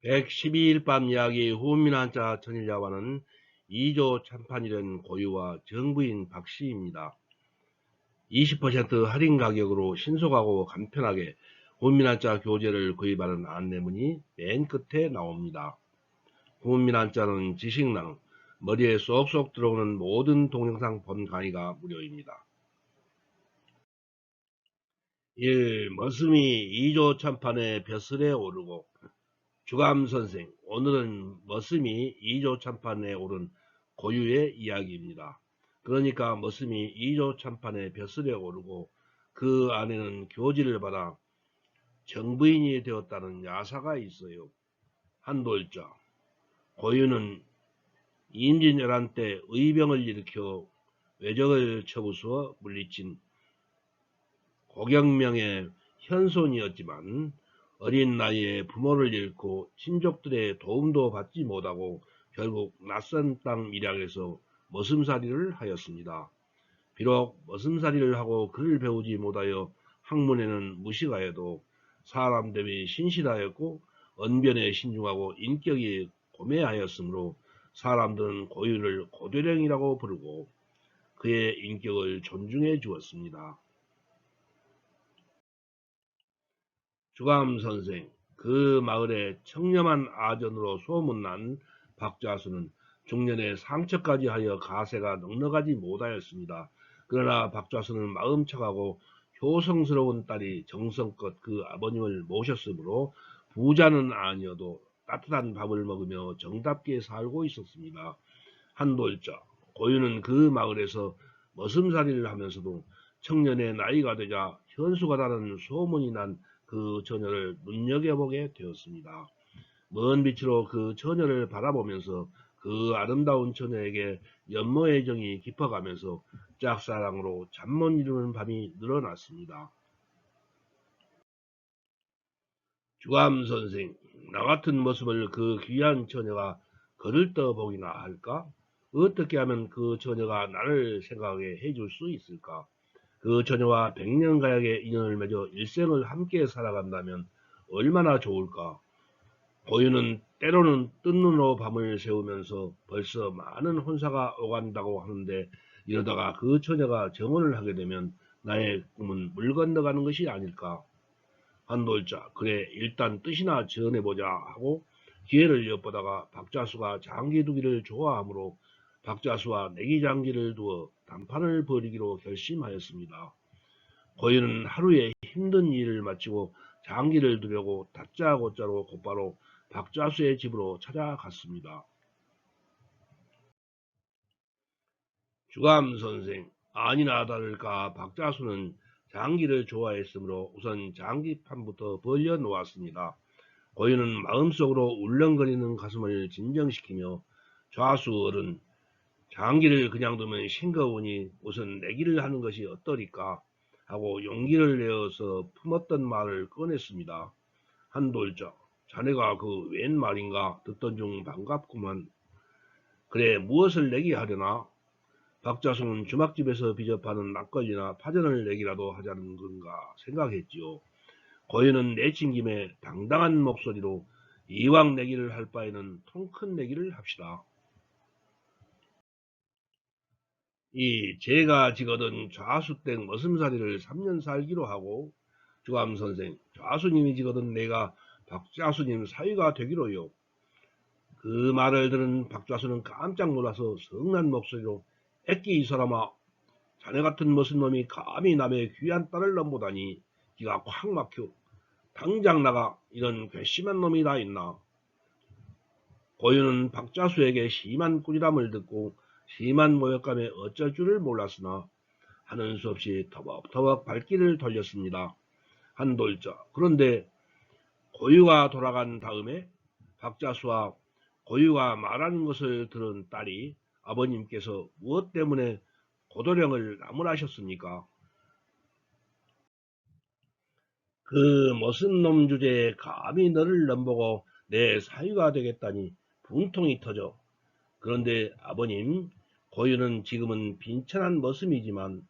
112일 밤 이야기 후민한자 천일야와는 2조 참판이 된 고유와 정부인 박씨입니다. 20% 할인 가격으로 신속하고 간편하게 후민한자 교재를 구입하는 안내문이 맨 끝에 나옵니다. 후민한자는 지식낭, 머리에 쏙쏙 들어오는 모든 동영상 본 강의가 무료입니다. 1. 머슴이 2조 참판의 벼슬에 오르고 주감선생, 오늘은 머슴이 2조 참판에 오른 고유의 이야기입니다. 그러니까 머슴이 2조 참판의 벼슬에 오르고 그 안에는 교지를 받아 정부인이 되었다는 야사가 있어요. 한돌자, 고유는 임진왜란 때 의병을 일으켜 외적을 쳐부수어 물리친 고경명의 현손이었지만 어린 나이에 부모를 잃고 친족들의 도움도 받지 못하고 결국 낯선 땅 밀양에서 머슴살이를 하였습니다. 비록 머슴살이를 하고 글을 배우지 못하여 학문에는 무식하여도 사람됨이 신실하였고 언변에 신중하고 인격이 고매하였으므로 사람들은 고유를 고대령이라고 부르고 그의 인격을 존중해 주었습니다. 주감선생, 그 마을에 청렴한 아전으로 소문난 박좌수는 중년에 상처까지 하여 가세가 넉넉하지 못하였습니다. 그러나 박좌수는 마음 착하고 효성스러운 딸이 정성껏 그 아버님을 모셨으므로 부자는 아니어도 따뜻한 밥을 먹으며 정답게 살고 있었습니다. 한돌자, 고유는 그 마을에서 머슴살이를 하면서도 청년의 나이가 되자 현수가 다는 소문이 난 그 처녀를 눈여겨보게 되었습니다. 먼 빛으로 그 처녀를 바라보면서 그 아름다운 처녀에게 연모의 정이 깊어가면서 짝사랑으로 잠 못 이루는 밤이 늘어났습니다. 주감선생, 나 같은 모습을 그 귀한 처녀가 거들떠 보기나 할까? 어떻게 하면 그 처녀가 나를 생각하게 해줄 수 있을까? 그 처녀와 백년가약의 인연을 맺어 일생을 함께 살아간다면 얼마나 좋을까? 고유는 때로는 뜬 눈으로 밤을 새우면서 벌써 많은 혼사가 오간다고 하는데 이러다가 그 처녀가 정혼을 하게 되면 나의 꿈은 물 건너가는 것이 아닐까? 한돌자, 그래 일단 뜻이나 전해보자 하고 기회를 엿보다가 박자수가 장기 두기를 좋아하므로 박자수와 내기장기를 두어 단판을 벌이기로 결심하였습니다. 고인은 하루에 힘든 일을 마치고 장기를 두려고 다짜고짜로 곧바로 박자수의 집으로 찾아갔습니다. 주감선생, 아니나 다를까 박자수는 장기를 좋아했으므로 우선 장기판부터 벌려놓았습니다. 고인은 마음속으로 울렁거리는 가슴을 진정시키며 좌수 어른, 장기를 그냥 두면 싱거우니 우선 내기를 하는 것이 어떠리까 하고 용기를 내어서 품었던 말을 꺼냈습니다. 한돌자, 자네가 그 웬 말인가 듣던 중 반갑구만. 그래 무엇을 내기 하려나? 박자수는 주막집에서 비접하는 막걸리나 파전을 내기라도 하자는 건가 생각했지요. 고인은 내친 김에 당당한 목소리로 이왕 내기를 할 바에는 통 큰 내기를 합시다. 이 제가 지거든 좌수댁 머슴살이를 3년 살기로 하고 주감선생, 좌수님이 지거든 내가 박좌수님 사위가 되기로요. 그 말을 들은 박좌수는 깜짝 놀라서 성난 목소리로 애끼 이 사람아, 자네 같은 머슴놈이 감히 남의 귀한 딸을 넘보다니 기가 콱 막혀. 당장 나가. 이런 괘씸한 놈이 다 있나. 고유는 박좌수에게 심한 꾸지람을 듣고 심한 모욕감에 어쩔 줄을 몰랐으나 하는 수 없이 터벅터벅 발길을 돌렸습니다. 한돌자. 그런데 고유가 돌아간 다음에 박자수와 고유가 말하는 것을 들은 딸이 아버님께서 무엇 때문에 고도령을 나무라셨습니까? 그 머슴 놈 주제에 감히 너를 넘보고 내 사위가 되겠다니 분통이 터져. 그런데 아버님, 고유는 지금은 빈천한 머슴이지만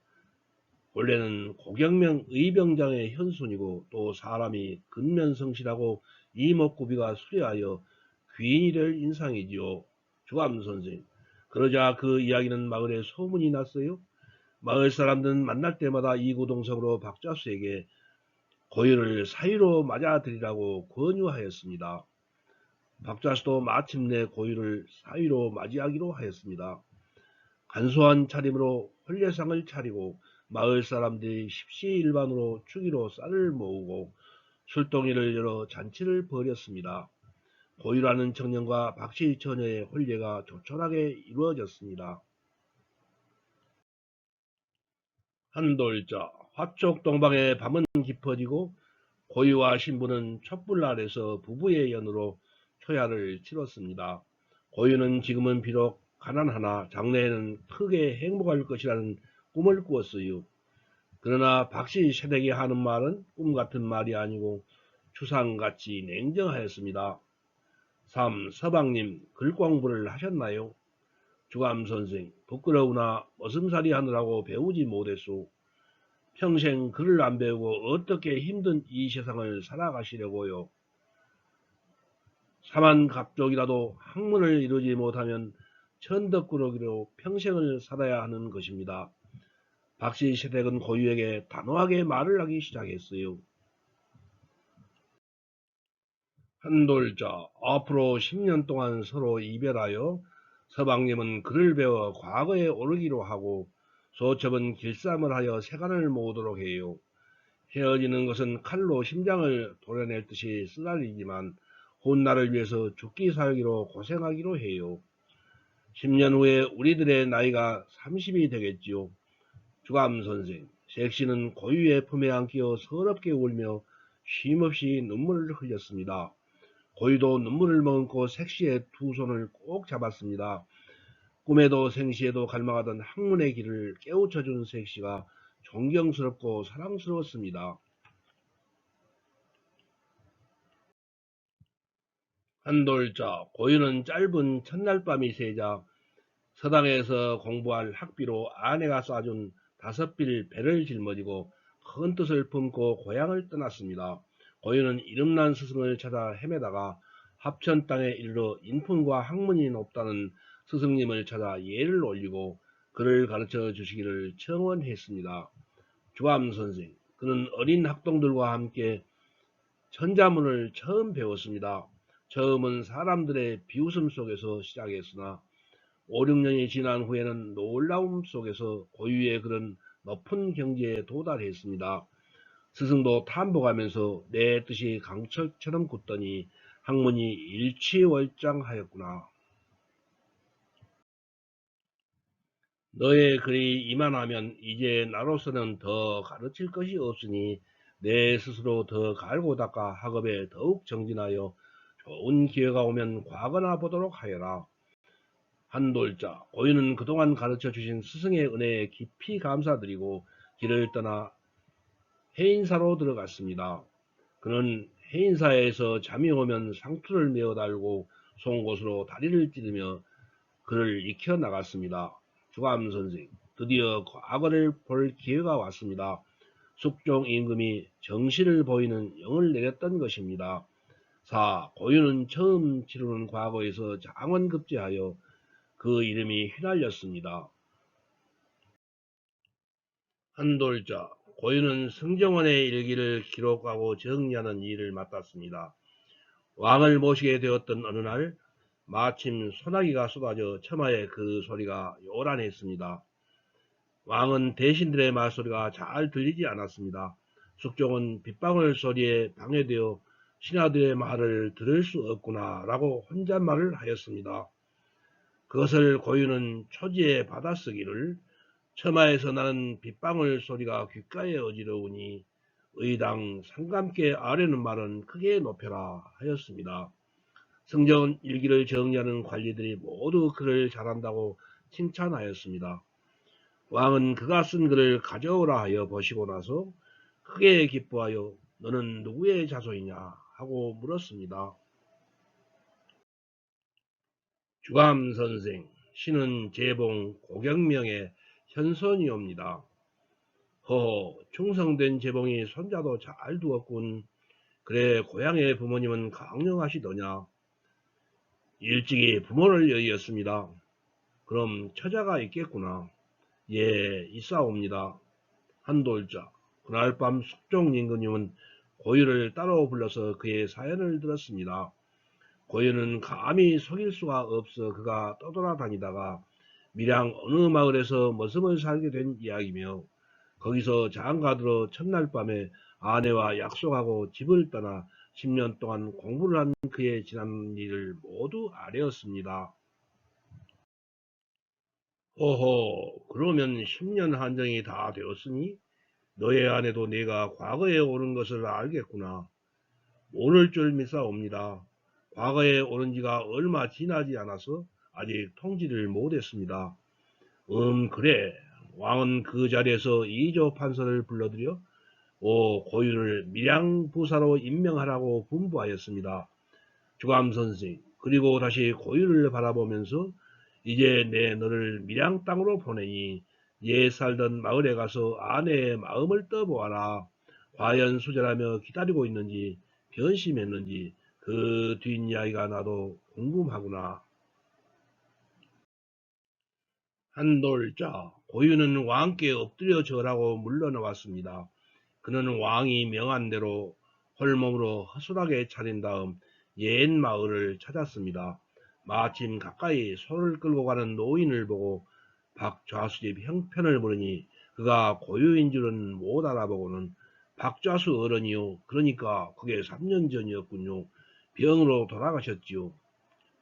본래는 고경명 의병장의 현손이고 또 사람이 근면성실하고 이목구비가 수려하여 귀인이 될 인상이지요. 주감선생. 그러자 그 이야기는 마을에 소문이 났어요. 마을 사람들은 만날 때마다 이구동성으로 박자수에게 고유를 사위로 맞아들이라고 권유하였습니다. 박자수도 마침내 고유를 사위로 맞이하기로 하였습니다. 간소한 차림으로 혼례상을 차리고 마을 사람들이 십시일반으로 주기로 쌀을 모으고 술동이를 열어 잔치를 벌였습니다. 고유라는 청년과 박씨 처녀의 혼례가 조촐하게 이루어졌습니다. 한돌자 화촉 동방의 밤은 깊어지고 고유와 신부는 촛불 아래서 부부의 연으로 초야를 치렀습니다. 고유는 지금은 비록 가난하나 장래에는 크게 행복할 것이라는 꿈을 꾸었어요. 그러나 박씨 새댁이 하는 말은 꿈 같은 말이 아니고 추상같이 냉정하였습니다. 3. 서방님 글 공부를 하셨나요? 주감선생 부끄러우나 머슴살이 하느라고 배우지 못했소. 평생 글을 안 배우고 어떻게 힘든 이 세상을 살아가시려고요. 사만갑족이라도 학문을 이루지 못하면 천덕꾸러기로 평생을 살아야 하는 것입니다. 박씨 세댁은 고유에게 단호하게 말을 하기 시작했어요. 한돌자 앞으로 10년 동안 서로 이별하여 서방님은 글을 배워 과거에 오르기로 하고 소첩은 길쌈을 하여 세간을 모으도록 해요. 헤어지는 것은 칼로 심장을 도려낼 듯이 쓰라리지만 혼나를 위해서 죽기 살기로 고생하기로 해요. 10년 후에 우리들의 나이가 30이 되겠지요. 주감선생, 색시는 고유의 품에 안기어 서럽게 울며 쉼없이 눈물을 흘렸습니다. 고유도 눈물을 머금고 색시의 두 손을 꼭 잡았습니다. 꿈에도 생시에도 갈망하던 학문의 길을 깨우쳐준 색시가 존경스럽고 사랑스러웠습니다. 한돌자 고유는 짧은 첫날 밤이 새자 서당에서 공부할 학비로 아내가 쏴준 5빌 배를 짊어지고 큰 뜻을 품고 고향을 떠났습니다. 고유는 이름난 스승을 찾아 헤매다가 합천 땅에 이르러 인품과 학문이 높다는 스승님을 찾아 예를 올리고 그를 가르쳐 주시기를 청원했습니다. 주암선생, 그는 어린 학동들과 함께 천자문을 처음 배웠습니다. 처음은 사람들의 비웃음 속에서 시작했으나 5, 6년이 지난 후에는 놀라움 속에서 고유의 그런 높은 경지에 도달했습니다. 스승도 탐복하면서 내 뜻이 강철처럼 굳더니 학문이 일취월장하였구나. 너의 글이 이만하면 이제 나로서는 더 가르칠 것이 없으니 내 스스로 더 갈고 닦아 학업에 더욱 정진하여 좋은 기회가 오면 과거나 보도록 하여라. 한돌자 고인은 그동안 가르쳐 주신 스승의 은혜에 깊이 감사드리고 길을 떠나 해인사로 들어갔습니다. 그는 해인사에서 잠이 오면 상투를 메어 달고 송곳으로 다리를 찌르며 그를 익혀 나갔습니다. 주감선생, 드디어 과거를 볼 기회가 왔습니다. 숙종 임금이 정시를 보이는 영을 내렸던 것입니다. 4. 고유는 처음 치르는 과거에서 장원급제하여 그 이름이 휘날렸습니다. 한돌자 고유는 승정원의 일기를 기록하고 정리하는 일을 맡았습니다. 왕을 모시게 되었던 어느 날 마침 소나기가 쏟아져 처마에 그 소리가 요란했습니다. 왕은 대신들의 말소리가 잘 들리지 않았습니다. 숙종은 빗방울 소리에 방해되어 신하들의 말을 들을 수 없구나 라고 혼잣말을 하였습니다. 그것을 고유는 초지에 받아쓰기를 처마에서 나는 빗방울 소리가 귓가에 어지러우니 의당 상감께 아뢰는 말은 크게 높여라 하였습니다. 승정 일기를 정리하는 관리들이 모두 그를 잘한다고 칭찬하였습니다. 왕은 그가 쓴 글을 가져오라 하여 보시고 나서 크게 기뻐하여 너는 누구의 자손이냐 하고 물었습니다. 주감선생, 신은 재봉 고경명의 현손이옵니다. 허, 충성된 재봉이 손자도 잘 두었군. 그래, 고향의 부모님은 강령하시더냐? 일찍이 부모를 여의었습니다. 그럼 처자가 있겠구나. 예, 있사옵니다. 한돌자. 그날 밤 숙종 임금님은 고유를 따로 불러서 그의 사연을 들었습니다. 고유는 감히 속일 수가 없어 그가 떠돌아다니다가 밀양 어느 마을에서 머슴을 살게 된 이야기며 거기서 장가들어 첫날 밤에 아내와 약속하고 집을 떠나 10년 동안 공부를 한 그의 지난 일을 모두 아뢰었습니다. 허허, 그러면 10년 한정이 다 되었으니 너의 아내도 내가 과거에 옳은 것을 알겠구나. 모를 줄 믿사옵니다. 과거에 오른 지가 얼마 지나지 않아서 아직 통지를 못했습니다. 그래. 왕은 그 자리에서 이조 판서를 불러들여 고윤을 밀양부사로 임명하라고 분부하였습니다. 주감 선생, 그리고 다시 고윤을 바라보면서 이제 내 너를 밀양 땅으로 보내니 옛 살던 마을에 가서 아내의 마음을 떠보아라. 과연 수절하며 기다리고 있는지 변심했는지 그 뒷이야기가 나도 궁금하구나. 한돌자 고유는 왕께 엎드려 절하고 물러나왔습니다. 그는 왕이 명한 대로 홀몸으로 허술하게 차린 다음 옛 마을을 찾았습니다. 마침 가까이 소를 끌고 가는 노인을 보고 박좌수집 형편을 물으니 그가 고유인 줄은 못 알아보고는 박좌수 어른이요. 그러니까 그게 3년 전이었군요. 병으로 돌아가셨지요.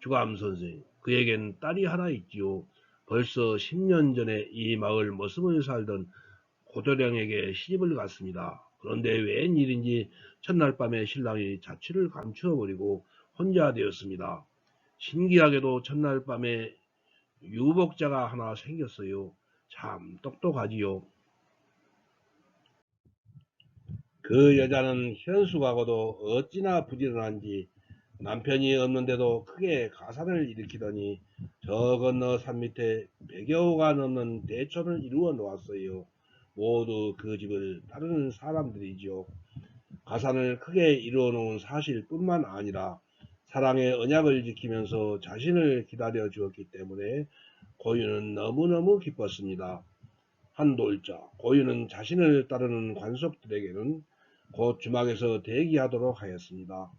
주감 선생, 그에겐 딸이 하나 있지요. 벌써 10년 전에 이 마을 머슴을 살던 고도령에게 시집을 갔습니다. 그런데 웬일인지 첫날 밤에 신랑이 자취를 감추어버리고 혼자 되었습니다. 신기하게도 첫날 밤에 유복자가 하나 생겼어요. 참 똑똑하지요. 그 여자는 현숙하고도 어찌나 부지런한지 남편이 없는데도 크게 가산을 일으키더니 저 건너 산 밑에 100여호가 넘는 대촌을 이루어 놓았어요. 모두 그 집을 따르는 사람들이지요. 가산을 크게 이루어 놓은 사실뿐만 아니라 사랑의 언약을 지키면서 자신을 기다려 주었기 때문에 고유는 너무너무 기뻤습니다. 한돌자, 고유는 자신을 따르는 관속들에게는 곧 주막에서 대기하도록 하였습니다.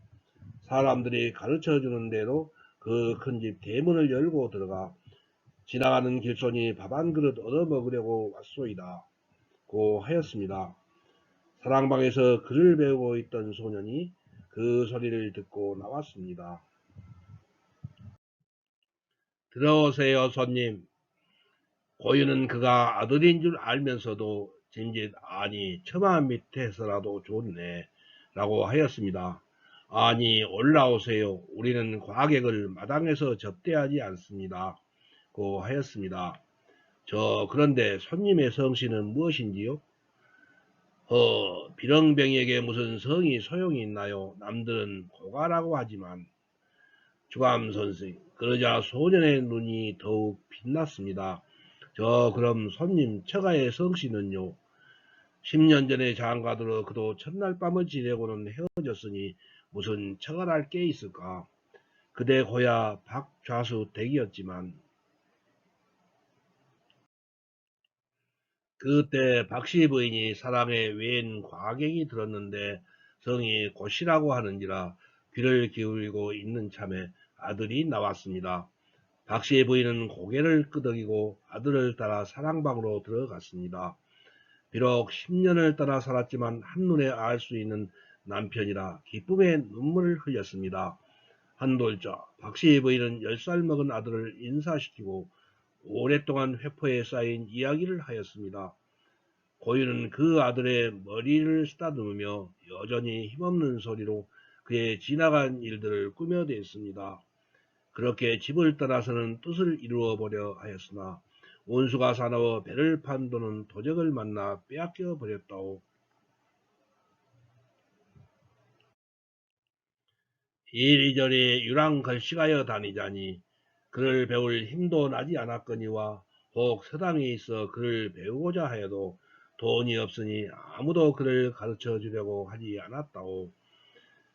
사람들이 가르쳐주는 대로 그 큰 집 대문을 열고 들어가 지나가는 길손이 밥 한 그릇 얻어먹으려고 왔소이다. 고 하였습니다. 사랑방에서 글을 배우고 있던 소년이 그 소리를 듣고 나왔습니다. 들어오세요, 손님. 고유는 그가 아들인 줄 알면서도 짐짓 아니 처마 밑에서라도 좋네 라고 하였습니다. 아니 올라오세요. 우리는 과객을 마당에서 접대하지 않습니다. 고 하였습니다. 그런데 손님의 성씨는 무엇인지요? 비렁뱅이에게 무슨 성이 소용이 있나요? 남들은 고가라고 하지만. 주감 선생, 그러자 소년의 눈이 더욱 빛났습니다. 그럼 손님 처가의 성씨는요? 10년 전에 장가들어 그도 첫날 밤을 지내고는 헤어졌으니 무슨 처가랄 게 있을까? 그대 고야 박좌수 댁이었지만 그때 박씨 부인이 사랑에 웬 과객이 들었는데 성이 고시라고 하는지라 귀를 기울이고 있는 참에 아들이 나왔습니다. 박씨 부인은 고개를 끄덕이고 아들을 따라 사랑방으로 들어갔습니다. 비록 10년을 따라 살았지만 한눈에 알 수 있는 남편이라 기쁨의 눈물을 흘렸습니다. 한돌자, 박씨 부인은 10살 먹은 아들을 인사시키고 오랫동안 회포에 쌓인 이야기를 하였습니다. 고유는 그 아들의 머리를 쓰다듬으며 여전히 힘없는 소리로 그의 지나간 일들을 꾸며댔습니다. 그렇게 집을 떠나서는 뜻을 이루어 보려 하였으나 원수가 사나워 배를 판 도는 도적을 만나 빼앗겨 버렸다오. 이리저리 유랑걸식하여 다니자니 그를 배울 힘도 나지 않았거니와 혹 서당에 있어 그를 배우고자 하여도 돈이 없으니 아무도 그를 가르쳐 주려고 하지 않았다오.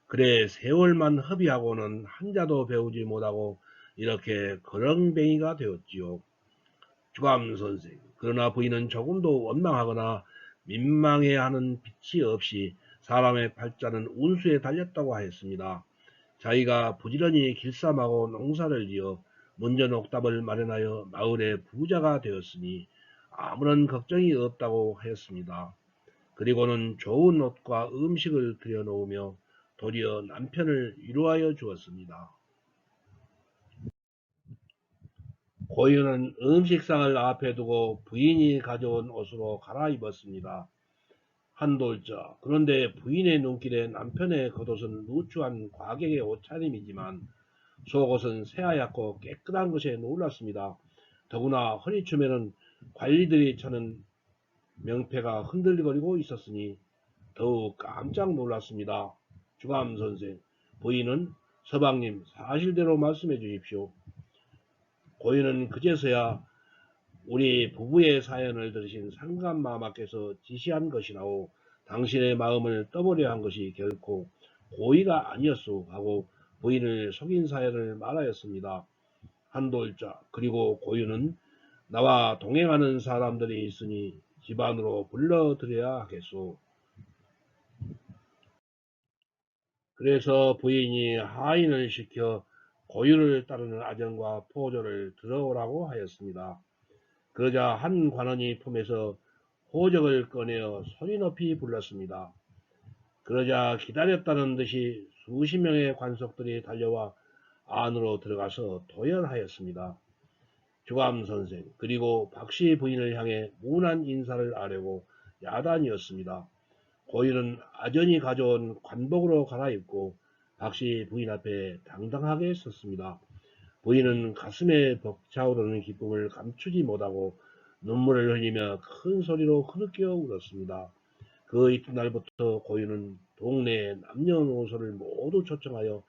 그래 세월만 허비하고는 한자도 배우지 못하고 이렇게 거렁뱅이가 되었지요. 주감 선생. 그러나 부인은 조금도 원망하거나 민망해하는 빛이 없이 사람의 팔자는 운수에 달렸다고 하였습니다. 자기가 부지런히 길쌈하고 농사를 지어 문전옥답을 마련하여 마을의 부자가 되었으니 아무런 걱정이 없다고 하였습니다. 그리고는 좋은 옷과 음식을 들여놓으며 도리어 남편을 위로하여 주었습니다. 고유는 음식상을 앞에 두고 부인이 가져온 옷으로 갈아입었습니다. 한돌자. 그런데 부인의 눈길에 남편의 겉옷은 누추한 과객의 옷차림이지만 속옷은 새하얗고 깨끗한 것에 놀랐습니다. 더구나 허리춤에는 관리들이 차는 명패가 흔들거리고 있었으니 더욱 깜짝 놀랐습니다. 주감 선생, 부인은 서방님 사실대로 말씀해 주십시오. 고인은 그제서야 우리 부부의 사연을 들으신 상감마마께서 지시한 것이라오. 당신의 마음을 떠보려 한 것이 결코 고의가 아니었소 하고 부인을 속인 사연을 말하였습니다. 한돌자. 그리고 고유는 나와 동행하는 사람들이 있으니 집안으로 불러들여야 하겠소. 그래서 부인이 하인을 시켜 고유를 따르는 아정과 포조를 들어오라고 하였습니다. 그러자 한 관원이 품에서 호적을 꺼내어 소리 높이 불렀습니다. 그러자 기다렸다는 듯이 수십 명의 관속들이 달려와 안으로 들어가서 도열하였습니다. 주감 선생 그리고 박씨 부인을 향해 무난 인사를 하려고 야단이었습니다. 고인은 아전이 가져온 관복으로 갈아입고 박씨 부인 앞에 당당하게 섰습니다. 부인은 가슴에 벅차오르는 기쁨을 감추지 못하고 눈물을 흘리며 큰 소리로 흐느껴 울었습니다. 그 이튿날부터 고인은 동네의 남녀노소를 모두 초청하여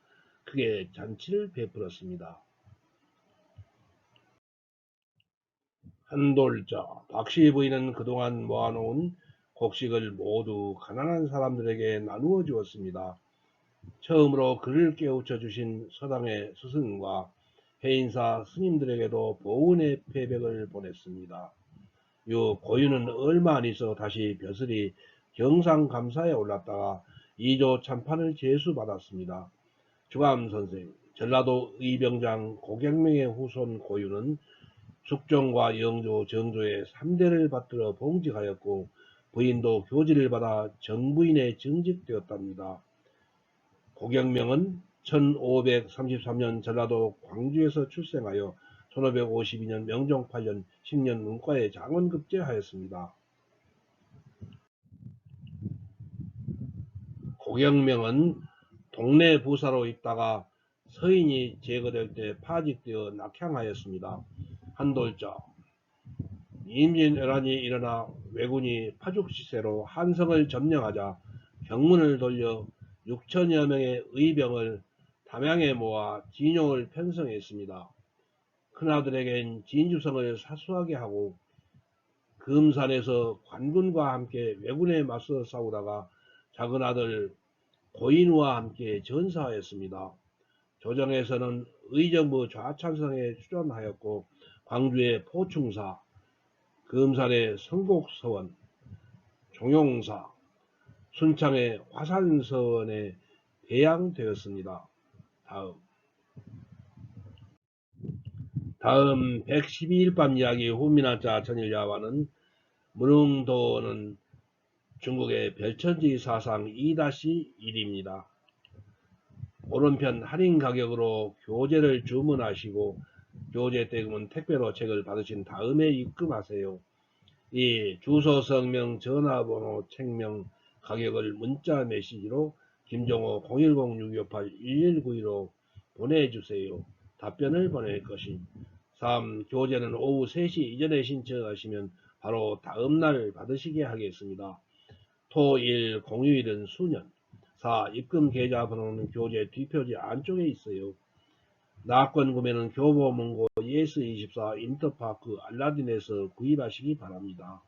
크게 잔치를 베풀었습니다. 한돌자. 박씨 부인은 그동안 모아놓은 곡식을 모두 가난한 사람들에게 나누어 주었습니다. 처음으로 그를 깨우쳐 주신 서당의 스승과 해인사 스님들에게도 보은의 패백을 보냈습니다. 요 고유는 얼마 안 있어 다시 벼슬이 경상감사에 올랐다가 2조 참판을 제수받았습니다. 주감 선생, 전라도 의병장 고경명의 후손 고유는 숙종과 영조, 정조의 3대를 받들어 봉직하였고 부인도 교지를 받아 정부인에 정직되었답니다. 고경명은 1533년 전라도 광주에서 출생하여 1552년 명종 8년 10년 문과에 장원급제하였습니다. 고경명은 동네 부사로 있다가 서인이 제거될 때 파직되어 낙향하였습니다. 한돌자. 임진왜란이 일어나 왜군이 파죽시세로 한성을 점령하자 병문을 돌려 6천여 명의 의병을 담양에 모아 진용을 편성했습니다. 큰아들에겐 진주성을 사수하게 하고 금산에서 관군과 함께 왜군에 맞서 싸우다가 작은아들 고인우와 함께 전사하였습니다. 조정에서는 의정부 좌찬성에 출연하였고 광주의 포충사, 금산의 성곡서원, 종용사, 순창의 화산서원에 배양되었습니다. 다음 112일 밤 이야기 후미나자 전일야와는 무릉도는 중국의 별천지 사상 2-1입니다. 오른편 할인 가격으로 교재를 주문하시고 교재 대금은 택배로 책을 받으신 다음에 입금하세요. 이 주소, 성명, 전화번호, 책명, 가격을 문자 메시지로 김종호 010-628-1192로 보내주세요. 답변을 보낼 것임. 3. 교재는 오후 3시 이전에 신청하시면 바로 다음날 받으시게 하겠습니다. 토, 일, 공휴일은 수년. 4. 입금 계좌 번호는 교재 뒷표지 안쪽에 있어요. 낙권 구매는 교보문고 예스24 인터파크 알라딘에서 구입하시기 바랍니다.